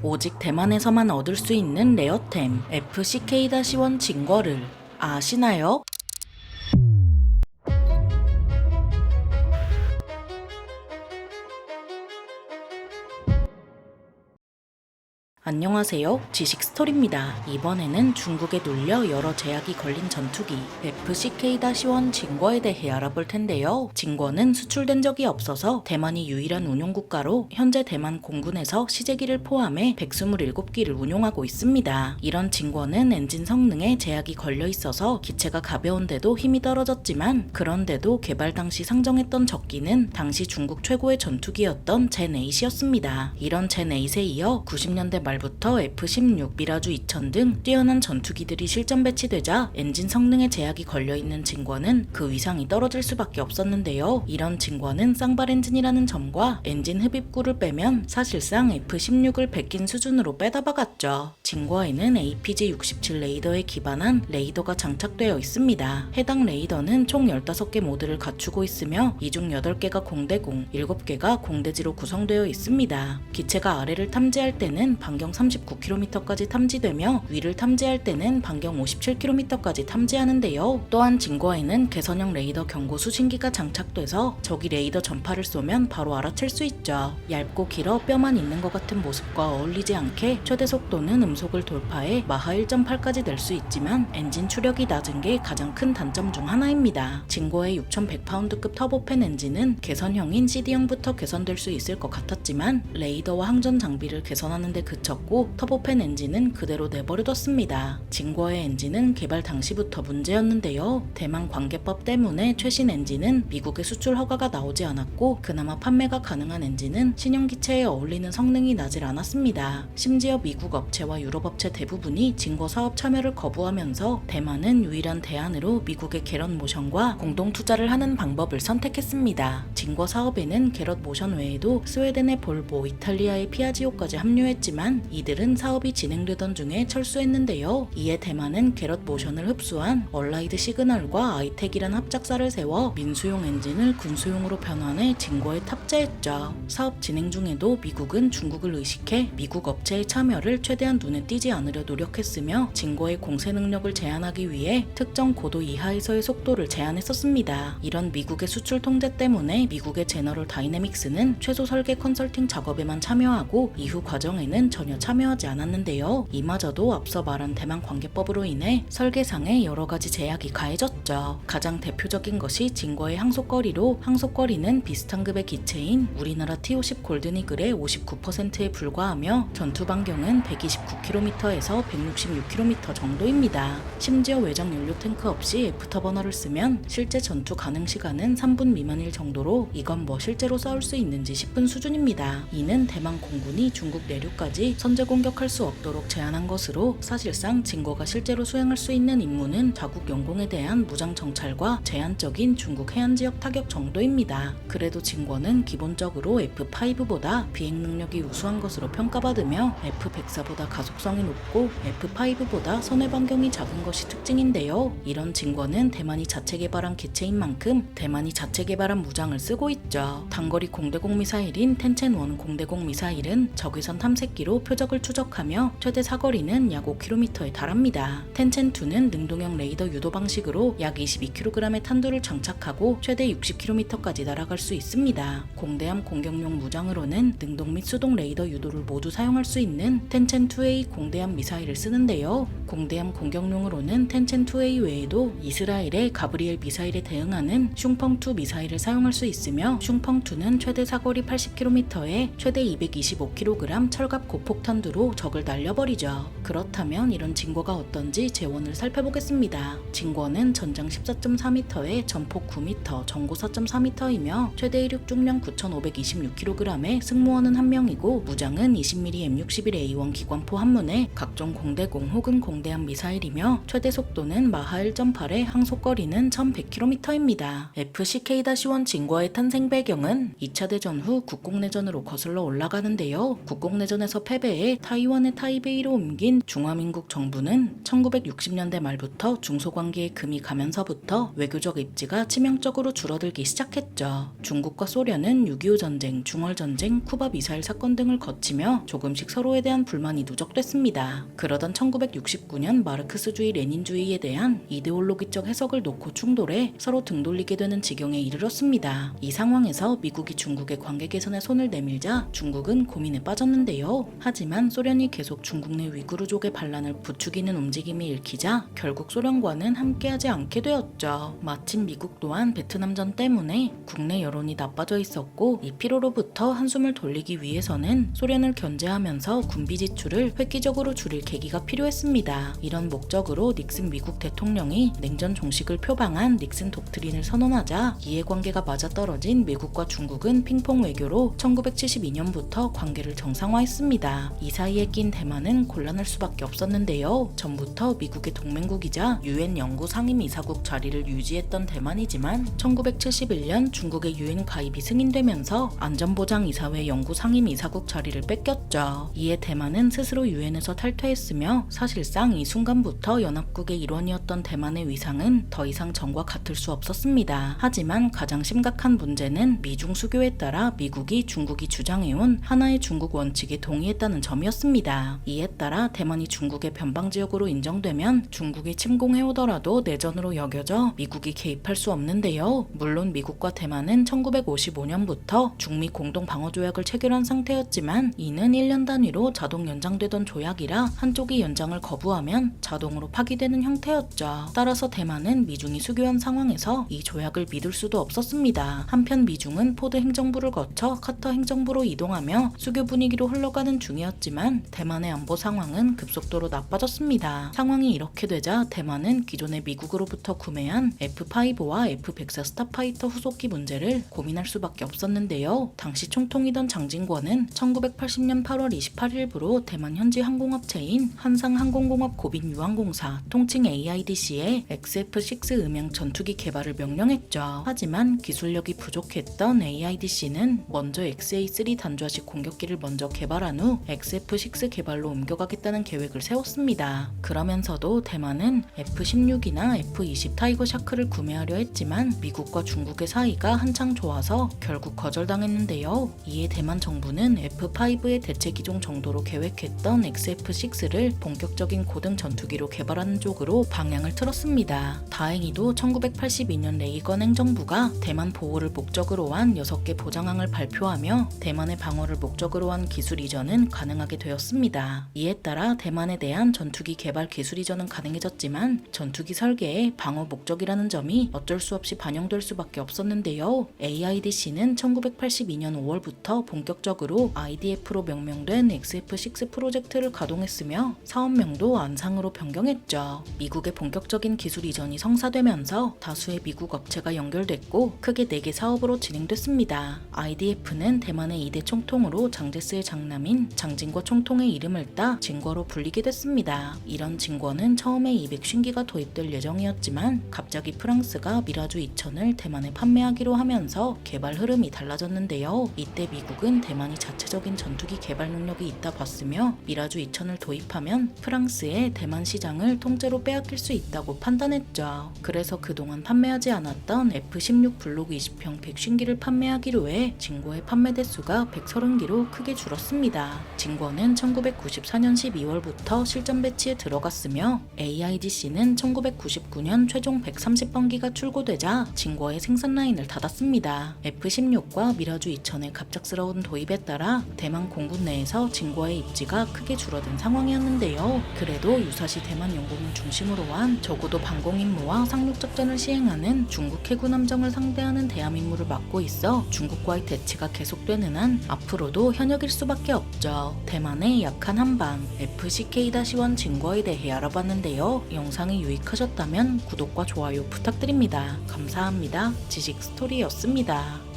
오직 대만에서만 얻을 수 있는 레어템 FCK-1 진거를 아시나요? 안녕하세요. 지식스토리입니다. 이번에는 중국에 눌려 여러 제약이 걸린 전투기 FCK-1 진거에 대해 알아볼 텐데요. 진거는 수출된 적이 없어서 대만이 유일한 운용국가로 현재 대만 공군에서 시제기를 포함해 127기를 운용하고 있습니다. 이런 진거는 엔진 성능에 제약이 걸려 있어서 기체가 가벼운데도 힘이 떨어졌지만 그런데도 개발 당시 상정했던 적기는 당시 중국 최고의 전투기였던 젠8이었습니다. 이런 젠8에 이어 90년대 말부터 F-16, 미라주 2000 등 뛰어난 전투기들이 실전 배치되자 엔진 성능에 제약이 걸려있는 진거는 그 위상이 떨어질 수밖에 없었는데요. 이런 진거는 쌍발 엔진이라는 점과 엔진 흡입구를 빼면 사실상 F-16을 베낀 수준으로 빼다 박았죠. 진거에는 APG-67 레이더에 기반한 레이더가 장착되어 있습니다. 해당 레이더는 총 15개 모드를 갖추고 있으며 이 중 8개가 공대공, 7개가 공대지로 구성되어 있습니다. 기체가 아래를 탐지할 때는 반경 39km까지 탐지되며 위를 탐지할 때는 반경 57km까지 탐지하는데요. 또한 진거에는 개선형 레이더 경고 수신기가 장착돼서 적이 레이더 전파를 쏘면 바로 알아챌 수 있죠. 얇고 길어 뼈만 있는 것 같은 모습과 어울리지 않게 최대 속도는 음속을 돌파해 마하 1.8까지 낼 수 있지만 엔진 추력이 낮은 게 가장 큰 단점 중 하나입니다. 진거의 6100파운드급 터보팬 엔진은 개선형인 CD형부터 개선될 수 있을 것 같았지만 레이더와 항전 장비를 개선하는 데 그쳤고 터보팬 엔진은 그대로 내버려뒀습니다. 진거의 엔진은 개발 당시부터 문제였는데요. 대만 관계법 때문에 최신 엔진은 미국의 수출 허가가 나오지 않았고 그나마 판매가 가능한 엔진은 신형 기체에 어울리는 성능이 나질 않았습니다. 심지어 미국 업체와 유럽 업체 대부분이 진거 사업 참여를 거부하면서 대만은 유일한 대안으로 미국의 게럿 모션과 공동 투자를 하는 방법을 선택했습니다. 진거 사업에는 게럿 모션 외에도 스웨덴의 볼보, 이탈리아의 피아지오까지 합류했지만 이들은 사업이 진행되던 중에 철수했는데요. 이에 대만은 게럿 모션을 흡수한 얼라이드 시그널과 아이텍이란 합작사를 세워 민수용 엔진을 군수용으로 변환해 진거에 탑재했죠. 사업 진행 중에도 미국은 중국을 의식해 미국 업체의 참여를 최대한 눈에 띄지 않으려 노력했으며 진거의 공세 능력을 제한하기 위해 특정 고도 이하에서의 속도를 제한했었습니다. 이런 미국의 수출 통제 때문에 미국의 제너럴 다이내믹스는 최소 설계 컨설팅 작업에만 참여하고 이후 과정에는 전혀 참여하지 않았는데요. 이마저도 앞서 말한 대만 관계법으로 인해 설계상에 여러 가지 제약이 가해졌죠. 가장 대표적인 것이 진거의 항속거리로 항속거리는 비슷한 급의 기체인 우리나라 T-50 골든이글의 59%에 불과하며 전투 반경은 129km에서 166km 정도입니다. 심지어 외장 연료 탱크 없이 애프터버너를 쓰면 실제 전투 가능 시간은 3분 미만일 정도로 이건 뭐 실제로 싸울 수 있는지 싶은 수준입니다. 이는 대만 공군이 중국 내륙까지 선제 공격할 수 없도록 제한한 것으로 사실상 진거가 실제로 수행할 수 있는 임무는 자국 영공에 대한 무장 정찰과 제한적인 중국 해안 지역 타격 정도입니다. 그래도 진거는 기본적으로 F5보다 비행 능력이 우수한 것으로 평가받으며 F104보다 가속성이 높고 F5보다 선회 반경이 작은 것이 특징인데요. 이런 진거는 대만이 자체 개발한 기체인 만큼 대만이 자체 개발한 무장을 쓰고 있죠. 단거리 공대공 미사일인 텐첸1 공대공 미사일은 적외선 탐색기로 표적을 추적하며 최대 사거리는 약 5km에 달합니다. 텐첸2는 능동형 레이더 유도 방식으로 약 22kg의 탄두를 장착하고 최대 60km까지 날아갈 수 있습니다. 공대함 공격용 무장으로는 능동 및 수동 레이더 유도를 모두 사용할 수 있는 텐첸2A 공대함 미사일을 쓰는데요. 공대함 공격용으로는 텐첸2A 외에도 이스라엘의 가브리엘 미사일에 대응하는 슝펑2 미사일을 사용할 수 있으며 슝펑2는 최대 사거리 80km에 최대 225kg 철갑 고폭탄두로 적을 날려버리죠. 그렇다면 이런 진거가 어떤지 재원을 살펴보겠습니다. 진거는 전장 14.4m에 전폭 9m, 전고 4.4m이며 최대 이륙 중량 9,526kg의 승무원은 1명이고 무장은 20mm M61A1 기관포 한문에 각종 공대공 혹은 공대함 미사일이며 최대 속도는 마하 1.8에 항속거리는 1100km입니다. FCK-1 진거의 탄생 배경은 2차 대전 후 국공내전으로 거슬러 올라가는데요. 국공내전에서 패배 실패해 타이완의 타이베이로 옮긴 중화민국 정부는 1960년대 말부터 중소관계에 금이 가면서부터 외교적 입지가 치명적으로 줄어들기 시작했죠. 중국과 소련은 6.25 전쟁, 중월 전쟁, 쿠바 미사일 사건 등을 거치며 조금씩 서로에 대한 불만이 누적됐습니다. 그러던 1969년 마르크스주의 레닌주의에 대한 이데올로기적 해석을 놓고 충돌해 서로 등 돌리게 되는 지경에 이르렀습니다. 이 상황에서 미국이 중국의 관계 개선에 손을 내밀자 중국은 고민에 빠졌는데요. 하지만 소련이 계속 중국 내 위구르족의 반란을 부추기는 움직임이 읽히자 결국 소련과는 함께하지 않게 되었죠. 마침 미국 또한 베트남전 때문에 국내 여론이 나빠져 있었고 이 피로로부터 한숨을 돌리기 위해서는 소련을 견제하면서 군비 지출을 획기적으로 줄일 계기가 필요했습니다. 이런 목적으로 닉슨 미국 대통령이 냉전 종식을 표방한 닉슨 독트린을 선언하자 이해관계가 맞아떨어진 미국과 중국은 핑퐁 외교로 1972년부터 관계를 정상화했습니다. 이 사이에 낀 대만은 곤란할 수밖에 없었는데요. 전부터 미국의 동맹국이자 유엔 연구 상임이사국 자리를 유지했던 대만이지만 1971년 중국의 유엔 가입이 승인되면서 안전보장이사회 연구 상임이사국 자리를 뺏겼죠. 이에 대만은 스스로 유엔에서 탈퇴했으며 사실상 이 순간부터 연합국의 일원이었던 대만의 위상은 더 이상 전과 같을 수 없었습니다. 하지만 가장 심각한 문제는 미중 수교에 따라 미국이 중국이 주장해온 하나의 중국 원칙에 동의했다는 점이었습니다. 이에 따라 대만이 중국의 변방지역으로 인정되면 중국이 침공해오더라도 내전으로 여겨져 미국이 개입할 수 없는데요. 물론 미국과 대만은 1955년부터 중미 공동방어조약을 체결한 상태였지만 이는 1년 단위로 자동 연장되던 조약이라 한쪽이 연장을 거부하면 자동으로 파기되는 형태였죠. 따라서 대만은 미중이 수교한 상황에서 이 조약을 믿을 수도 없었습니다. 한편 미중은 포드 행정부를 거쳐 카터 행정부로 이동하며 수교 분위기로 흘러가는 중이었지만 대만의 안보 상황은 급속도로 나빠졌습니다. 상황이 이렇게 되자 대만은 기존의 미국으로부터 구매한 F-5와 F-104 스타파이터 후속기 문제를 고민할 수밖에 없었는데요. 당시 총통이던 장진권은 1980년 8월 28일부로 대만 현지 항공업체인 한상항공공업 고빈유항공사 통칭 AIDC에 XF-6 음향 전투기 개발을 명령했죠. 하지만 기술력이 부족했던 AIDC는 먼저 XA-3 단좌식 공격기를 먼저 개발한 후 XF-6 개발로 옮겨가겠다는 계획을 세웠습니다. 그러면서도 대만은 F-16이나 F-20 타이거 샤크를 구매하려 했지만 미국과 중국의 사이가 한창 좋아서 결국 거절당했는데요. 이에 대만 정부는 F-5의 대체 기종 정도로 계획했던 XF-6를 본격적인 고등 전투기로 개발하는 쪽으로 방향을 틀었습니다. 다행히도 1982년 레이건 행정부가 대만 보호를 목적으로 한 6개 보장항을 발표하며 대만의 방어를 목적으로 한 기술 이전은 가능하게 되었습니다. 이에 따라 대만에 대한 전투기 개발 기술 이전은 가능해졌지만 전투기 설계에 방어 목적이라는 점이 어쩔 수 없이 반영될 수밖에 없었는데요. AIDC는 1982년 5월부터 본격적으로 IDF로 명명된 XF-6 프로젝트를 가동했으며 사업명도 안상으로 변경했죠. 미국의 본격적인 기술 이전이 성사되면서 다수의 미국 업체가 연결됐고 크게 4개 사업으로 진행됐습니다. IDF는 대만의 2대 총통으로 장제스의 장남인 장진궈 총통의 이름을 따 진궈로 불리게 됐습니다. 이런 진궈는 처음에 250기가 도입될 예정이었지만 갑자기 프랑스가 미라주 2000을 대만에 판매하기로 하면서 개발 흐름이 달라졌는데요. 이때 미국은 대만이 자체적인 전투기 개발 능력이 있다 봤으며 미라주 2000을 도입하면 프랑스의 대만 시장을 통째로 빼앗길 수 있다고 판단했죠. 그래서 그동안 판매하지 않았던 F-16 블록 20형 150기를 판매하기로 해 진궈의 판매 대수가 130기로 크게 줄었습니다. 진궈는 1994년 12월부터 실전 배치에 들어갔으며 AIDC는 1999년 최종 130번기가 출고되자 진궈의 생산 라인을 닫았습니다. F-16과 미라주 2000의 갑작스러운 도입에 따라 대만 공군 내에서 진궈의 입지가 크게 줄어든 상황이었는데요. 그래도 유사시 대만 영공을 중심으로 한 적어도 방공 임무와 상륙작전을 시행하는 중국 해군 함정을 상대하는 대함 임무를 맡고 있어 중국과의 대치가 계속되는 한 앞으로도 현역일 수밖에 없죠. 대만의 약한 한방 FCK-1 진궈에 대해 알아봤는데요. 영상이 유익하셨다면 구독과 좋아요 부탁드립니다. 감사합니다. 지식 스토리였습니다.